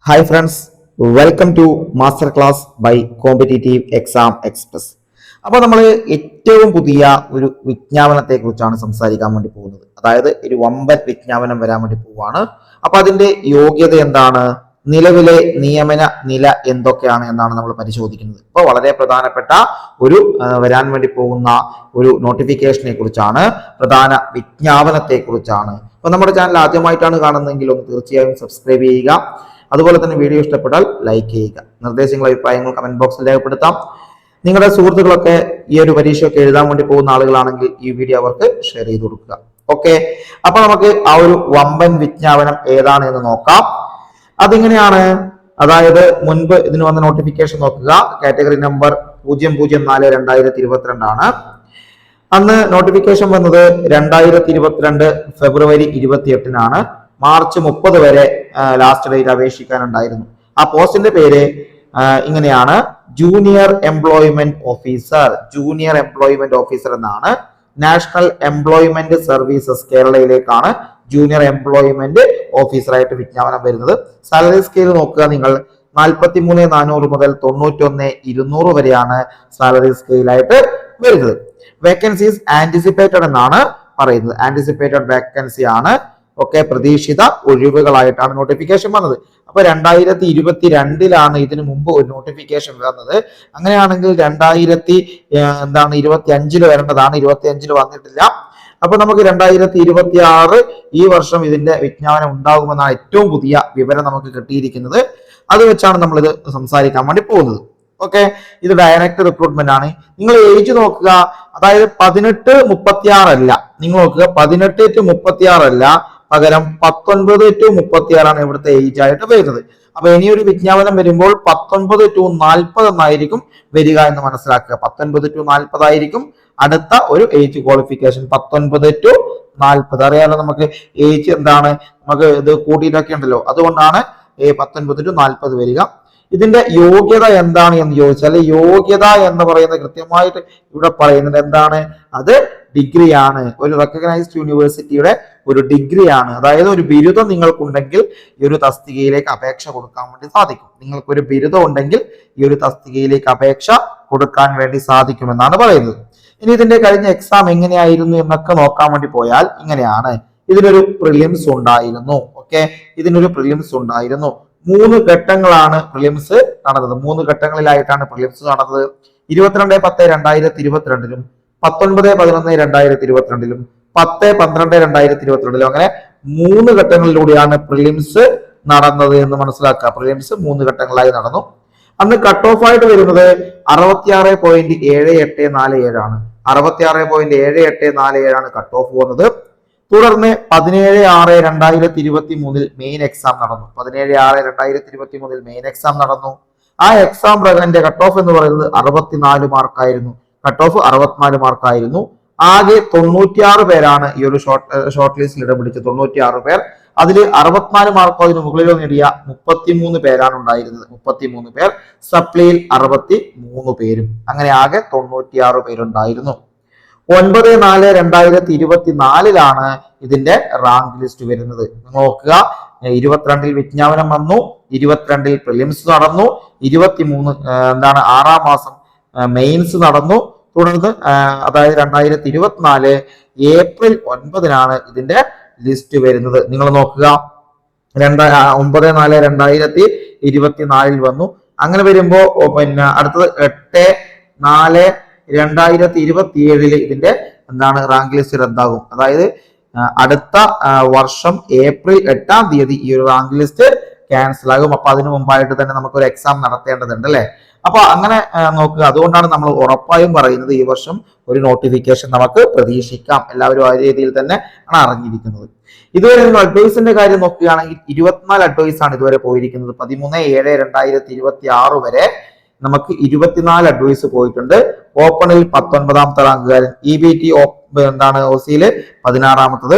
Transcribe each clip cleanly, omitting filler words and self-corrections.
Hi friends, welcome to master class by competitive exam express. അപ്പോൾ നമ്മൾ ഏറ്റവും പുതിയ ഒരു വിജ്ഞാപനത്തെ കുറിച്ചാണ് സംസാരിക്കാൻ വേണ്ടി പോകുന്നത്. അതായത് ഒരു വമ്പൻ വിജ്ഞാപനം വരാൻ വേണ്ടി പോവുകയാണ്. അപ്പൊ അതിന്റെ യോഗ്യത എന്താണ്, നിലവിലെ നിയമന നില എന്തൊക്കെയാണ് എന്നാണ് നമ്മൾ പരിശോധിക്കുന്നത്. ഇപ്പോൾ വളരെ പ്രധാനപ്പെട്ട ഒരു വരാൻ വേണ്ടി പോകുന്ന ഒരു നോട്ടിഫിക്കേഷനെ കുറിച്ചാണ്, പ്രധാന വിജ്ഞാപനത്തെ കുറിച്ചാണ്. അപ്പൊ നമ്മുടെ ചാനൽ ആദ്യമായിട്ടാണ് കാണുന്നതെങ്കിൽ ഒന്ന് തീർച്ചയായും സബ്സ്ക്രൈബ് ചെയ്യുക. അതുപോലെ തന്നെ വീഡിയോ ഇഷ്ടപ്പെട്ടാൽ ലൈക്ക് ചെയ്യുക. നിർദ്ദേശങ്ങളും അഭിപ്രായങ്ങളും കമന്റ് ബോക്സിൽ രേഖപ്പെടുത്താം. നിങ്ങളുടെ സുഹൃത്തുക്കളൊക്കെ ഈ ഒരു പരീക്ഷയൊക്കെ എഴുതാൻ വേണ്ടി പോകുന്ന ആളുകളാണെങ്കിൽ ഈ വീഡിയോ അവർക്ക് ഷെയർ ചെയ്ത് കൊടുക്കുക. ഓക്കെ, അപ്പൊ നമുക്ക് ആ ഒരു വമ്പൻ വിജ്ഞാപനം ഏതാണ് എന്ന് നോക്കാം. അതിങ്ങനെയാണ്. അതായത് മുൻപ് ഇതിന് വന്ന നോട്ടിഫിക്കേഷൻ നോക്കുക. കാറ്റഗറി നമ്പർ 004/2022 ആണ്. അന്ന് നോട്ടിഫിക്കേഷൻ വന്നത് 2022 ഫെബ്രുവരി 28-നാണ്. മാർച്ച് 30 വരെ ലാസ്റ്റ് ഡേറ്റ് അപേക്ഷിക്കാനുണ്ടായിരുന്നു. ആ പോസ്റ്റിന്റെ പേര് ഇങ്ങനെയാണ്: junior employment officer. Junior employment officer എന്നാണ്. നാഷണൽ എംപ്ലോയ്മെന്റ് സർവീസസ് കേരളയിലേക്കാണ് ജൂനിയർ എംപ്ലോയ്മെന്റ് ഓഫീസറായിട്ട് വിജ്ഞാപനം വരുന്നത്. സാലറി സ്കെയിൽ നോക്കുക നിങ്ങൾ. 43,400 മുതൽ 91,200 വരെയാണ് സാലറി സ്കെയിലായിട്ട് വരുന്നത്. വേക്കൻസീസ് ആന്റിസിപ്പേറ്റഡ് എന്നാണ് പറയുന്നത്. ആന്റിസിപ്പേറ്റഡ് വേക്കൻസി ആണ്. ഒക്കെ പ്രതീക്ഷിത ഒഴിവുകളായിട്ടാണ് നോട്ടിഫിക്കേഷൻ വന്നത്. അപ്പൊ 2022-ലാണ് ഇതിനു മുമ്പ് ഒരു നോട്ടിഫിക്കേഷൻ വന്നത്. അങ്ങനെയാണെങ്കിൽ 2025 വരേണ്ടതാണ്. 25 വന്നിട്ടില്ല. അപ്പൊ നമുക്ക് 2026 ഈ വർഷം ഇതിന്റെ വിജ്ഞാപനം ഉണ്ടാകുമെന്നാണ് ഏറ്റവും പുതിയ വിവരം നമുക്ക് കിട്ടിയിരിക്കുന്നത്. അത് വെച്ചാണ് നമ്മൾ ഇത് സംസാരിക്കാൻ വേണ്ടി പോകുന്നത്. ഓക്കെ, ഇത് ഡയറക്റ്റ് റിക്രൂട്ട്മെന്റ് ആണ്. നിങ്ങൾ ഏജ് നോക്കുക. അതായത് 18-36 അല്ല. നിങ്ങൾ നോക്കുക, 18-36 അല്ല, പകരം 19 to 36 ഇവിടുത്തെ ഏജ് ആയിട്ട് വരുന്നത്. അപ്പൊ ഇനിയൊരു വിജ്ഞാപനം വരുമ്പോൾ 19 to 40 എന്നായിരിക്കും വരിക എന്ന് മനസ്സിലാക്കുക. 19 to 40 ആയിരിക്കും അടുത്ത ഒരു ഏജ് ക്വാളിഫിക്കേഷൻ. 19 to 40 അറിയാലോ നമുക്ക് ഏജ് എന്താണ്, നമുക്ക് ഇത് കൂട്ടിയിട്ടൊക്കെ ഉണ്ടല്ലോ. അതുകൊണ്ടാണ് 19 to 40 വരിക. ഇതിന്റെ യോഗ്യത എന്താണ് എന്ന് ചോദിച്ചാൽ, യോഗ്യത എന്ന് പറയുന്നത് കൃത്യമായിട്ട് ഇവിടെ പറയുന്നത് എന്താണ്, അത് ഡിഗ്രിയാണ്. ഒരു റെക്കഗ്നൈസ്ഡ് യൂണിവേഴ്സിറ്റിയുടെ ഒരു ഡിഗ്രിയാണ്. അതായത് ഒരു ബിരുദം നിങ്ങൾക്കുണ്ടെങ്കിൽ ഈ ഒരു തസ്തികയിലേക്ക് അപേക്ഷ കൊടുക്കാൻ വേണ്ടി സാധിക്കും. നിങ്ങൾക്ക് ഒരു ബിരുദം ഉണ്ടെങ്കിൽ ഈ ഒരു തസ്തികയിലേക്ക് അപേക്ഷ കൊടുക്കാൻ വേണ്ടി സാധിക്കുമെന്നാണ് പറയുന്നത്. ഇനി ഇതിന്റെ കഴിഞ്ഞ എക്സാം എങ്ങനെയായിരുന്നു എന്നൊക്കെ നോക്കാൻ വേണ്ടി പോയാൽ ഇങ്ങനെയാണ്. ഇതിനൊരു പ്രിലിംസ് ഉണ്ടായിരുന്നു. ഓക്കെ, ഇതിനൊരു പ്രിലിംസ് ഉണ്ടായിരുന്നു. 3 ഘട്ടങ്ങളാണ് പ്രിലിംസ് നടന്നത്. 3 ഘട്ടങ്ങളിലായിട്ടാണ് പ്രിലിംസ് നടന്നത്. 22/10/2022-ലും 19/11/2022-ലും 10/12/2022-ലും അങ്ങനെ 3 ഘട്ടങ്ങളിലൂടെയാണ് പ്രിലിംസ് നടന്നത് എന്ന് മനസ്സിലാക്കുക. പ്രിലിംസ് 3 ഘട്ടങ്ങളായി നടന്നു. അന്ന് കട്ട് ഓഫ് ആയിട്ട് വരുന്നത് 66.7847 ആണ്. 66.7847 ആണ് കട്ട് ഓഫ് വന്നത്. തുടർന്ന് 17/6/2023 മെയിൻ എക്സാം നടന്നു. 17/6/2023 മെയിൻ എക്സാം നടന്നു. ആ എക്സാം പ്രകാരം കട്ട് ഓഫ് എന്ന് പറയുന്നത് 64 മാർക്കായിരുന്നു. Cut off 64 മാർക്കായിരുന്നു. ആകെ 96 പേരാണ് ഈ ഒരു ഷോർട്ട് ലിസ്റ്റിൽ ഇടം പിടിച്ചത്. 96 പേർ. അതിൽ 64 മാർക്കോ അതിന് മുകളിലോ നേടിയ 33 പേരാണ് ഉണ്ടായിരുന്നത്. 33 പേർ. സപ്ലിയിൽ 63 പേരും. അങ്ങനെ ആകെ 96 പേരുണ്ടായിരുന്നു. 9/4/2024-ലാണ് ഇതിന്റെ റാങ്ക് ലിസ്റ്റ് വരുന്നത്. നോക്കുക, 22-ൽ വിജ്ഞാപനം വന്നു, 22-ൽ പ്രിലിംസ് നടന്നു, 23 6-ാം മാസം മെയിൻസ് നടന്നു. തുടർന്ന് അതായത് 2024 ഏപ്രിൽ 9-നാണ് ഇതിന്റെ ലിസ്റ്റ് വരുന്നത്. നിങ്ങൾ നോക്കുക, 9/4/2024 വന്നു. അങ്ങനെ വരുമ്പോ പിന്നെ അടുത്തത് 8/4/2027 ഇതിന്റെ റാങ്ക് ലിസ്റ്റ് റദ്ദാകും. അതായത് അടുത്ത വർഷം ഏപ്രിൽ 8-ാം തീയതി ഈ ഒരു റാങ്ക് ലിസ്റ്റ് ക്യാൻസൽ ആകും. അപ്പൊ അതിനു മുമ്പായിട്ട് തന്നെ നമുക്ക് ഒരു എക്സാം നടത്തേണ്ടതുണ്ട് അല്ലെ. അപ്പൊ അങ്ങനെ നോക്കുക. അതുകൊണ്ടാണ് നമ്മൾ ഉറപ്പായും പറയുന്നത് ഈ വർഷം ഒരു നോട്ടിഫിക്കേഷൻ നമുക്ക് പ്രതീക്ഷിക്കാം. എല്ലാവരും ആ രീതിയിൽ തന്നെ ആണ് അറിഞ്ഞിരിക്കുന്നത്. ഇതുവരെ നിങ്ങൾ അഡ്വൈസിന്റെ കാര്യം നോക്കുകയാണെങ്കിൽ 24 അഡ്വൈസ് ആണ് ഇതുവരെ പോയിരിക്കുന്നത്. 13/7/2026 വരെ നമുക്ക് 24 അഡ്വൈസ് പോയിട്ടുണ്ട്. ഓപ്പണിൽ 19-ാമത്തെ റാങ്കുകാരൻ, EBT OC-യില് 16-ാമത്തത്,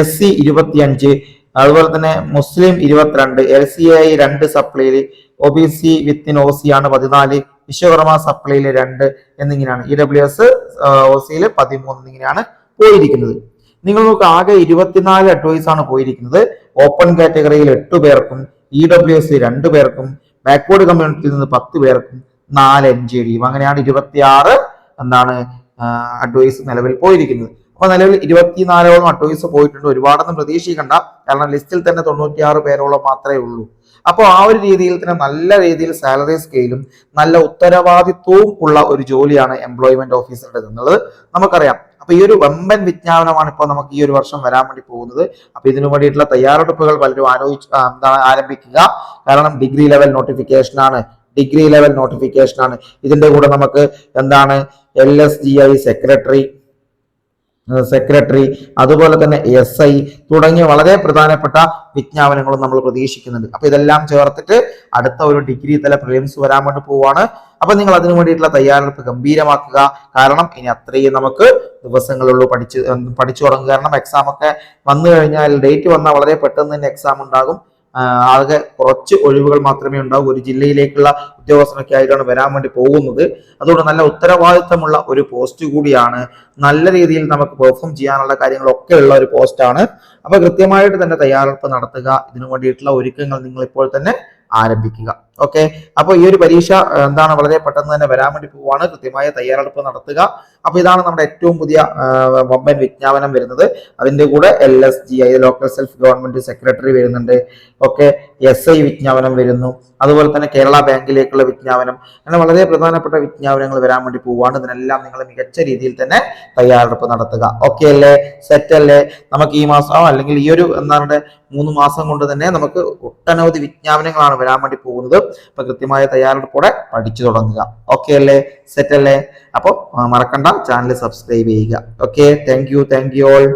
SC 25, അതുപോലെ തന്നെ മുസ്ലിം 22, LCI 2 സപ്ലിയിൽ, OBC വിത്തിൻ OC ആണ് 14, വിശ്വകർമ്മ സപ്ലിയിൽ 2 എന്നിങ്ങനെയാണ്. EWS OC-യിൽ 13 എന്നിങ്ങനെയാണ് പോയിരിക്കുന്നത്. നിങ്ങൾ നോക്കുക, ആകെ 24 അഡ്വൈസ് ആണ് പോയിരിക്കുന്നത്. ഓപ്പൺ കാറ്റഗറിയിൽ 8 പേർക്കും EWS 2 പേർക്കും, ബാക്ക്വേർഡ് കമ്മ്യൂണിറ്റിയിൽ നിന്ന് 10 പേർക്കും, 4 NGDയും. അങ്ങനെയാണ് 26 എന്താണ് അഡ്വൈസ് നിലവിൽ പോയിരിക്കുന്നത്. അപ്പൊ നിലവിൽ 24ഓളം അഡ്വൈസ് പോയിട്ടുണ്ട്. ഒരുപാടൊന്നും പ്രതീക്ഷിക്കണ്ട, കാരണം ലിസ്റ്റിൽ തന്നെ 96 പേരോളം മാത്രമേ ഉള്ളൂ. അപ്പോൾ ആ ഒരു രീതിയിൽ തന്നെ നല്ല രീതിയിൽ സാലറി സ്കെയിലും നല്ല ഉത്തരവാദിത്വവും ഉള്ള ഒരു ജോലിയാണ് എംപ്ലോയ്മെന്റ് ഓഫീസറുടെ എന്നുള്ളത് നമുക്കറിയാം. അപ്പൊ ഈ ഒരു വമ്പൻ വിജ്ഞാപനമാണ് ഇപ്പോൾ നമുക്ക് ഈ ഒരു വർഷം വരാൻ വേണ്ടി പോകുന്നത്. അപ്പൊ ഇതിനു വേണ്ടിയിട്ടുള്ള തയ്യാറെടുപ്പുകൾ പലരും ആരംഭിക്കുക. കാരണം ഡിഗ്രി ലെവൽ നോട്ടിഫിക്കേഷൻ ആണ്. ഇതിന്റെ കൂടെ നമുക്ക് എന്താണ് LSGI സെക്രട്ടറി, അതുപോലെ തന്നെ SI തുടങ്ങിയ വളരെ പ്രധാനപ്പെട്ട വിജ്ഞാപനങ്ങളും നമ്മൾ പ്രതീക്ഷിക്കുന്നുണ്ട്. അപ്പൊ ഇതെല്ലാം ചേർത്തിട്ട് അടുത്ത ഒരു ഡിഗ്രി തല പ്രിലിംസ് വരാൻ വേണ്ടി പോവാണ്. അപ്പൊ നിങ്ങൾ അതിനു വേണ്ടിയിട്ടുള്ള തയ്യാറെടുപ്പ് ഗംഭീരമാക്കുക. കാരണം ഇനി അത്രയും നമുക്ക് ദിവസങ്ങളുള്ളൂ പഠിച്ചു തുടങ്ങുക. കാരണം എക്സാം ഒക്കെ വന്നു കഴിഞ്ഞാൽ, ഡേറ്റ് വന്നാൽ വളരെ പെട്ടെന്ന് തന്നെ എക്സാം ഉണ്ടാകും. ആകെ കുറച്ച് ഒഴിവുകൾ മാത്രമേ ഉണ്ടാവൂ. ഒരു ജില്ലയിലേക്കുള്ള ഉദ്യോഗസ്ഥനൊക്കെ ആയിട്ടാണ് വരാൻ വേണ്ടി പോകുന്നത്. അതുകൊണ്ട് നല്ല ഉത്തരവാദിത്തമുള്ള ഒരു പോസ്റ്റ് കൂടിയാണ്. നല്ല രീതിയിൽ നമുക്ക് പെർഫോം ചെയ്യാനുള്ള കാര്യങ്ങളൊക്കെ ഉള്ള ഒരു പോസ്റ്റാണ്. അപ്പൊ കൃത്യമായിട്ട് തന്നെ തയ്യാറെടുപ്പ് നടത്തുക. ഇതിനു വേണ്ടിയിട്ടുള്ള ഒരുക്കങ്ങൾ നിങ്ങൾ ഇപ്പോൾ തന്നെ ആരംഭിക്കുക. ഓക്കെ, അപ്പൊ ഈ ഒരു പരീക്ഷ വളരെ പെട്ടെന്ന് തന്നെ വരാൻ വേണ്ടി പോവാണ്. കൃത്യമായ തയ്യാറെടുപ്പ് നടത്തുക. അപ്പൊ ഇതാണ് നമ്മുടെ ഏറ്റവും പുതിയ വമ്പൻ വിജ്ഞാപനം വരുന്നത്. അതിന്റെ കൂടെ LSGI local self government secretary വരുന്നുണ്ട്. ഓക്കെ, SI വിജ്ഞാപനം വരുന്നു. അതുപോലെ തന്നെ കേരള ബാങ്കിലേക്കുള്ള വിജ്ഞാപനം. അങ്ങനെ വളരെ പ്രധാനപ്പെട്ട വിജ്ഞാപനങ്ങൾ വരാൻ വേണ്ടി പോവാണ്. ഇതിനെല്ലാം നിങ്ങൾ മികച്ച രീതിയിൽ തന്നെ തയ്യാറെടുപ്പ് നടത്തുക. ഓക്കെ അല്ലേ, സെറ്റ് അല്ലേ? നമുക്ക് ഈ മാസം അല്ലെങ്കിൽ ഈ ഒരു 3 മാസം കൊണ്ട് തന്നെ നമുക്ക് ഒട്ടനവധി വിജ്ഞാപനങ്ങളാണ് വരാൻ വേണ്ടി പോകുന്നത്. അപ്പൊ കൃത്യമായ തയ്യാറെടുപ്പോടെ പഠിച്ചു തുടങ്ങുക. ഓക്കെ അല്ലേ, സെറ്റ് അല്ലേ? അപ്പോൾ മറക്കണ്ട, ചാനൽ സബ്സ്ക്രൈബ് ചെയ്യുക. Okay, thank you all.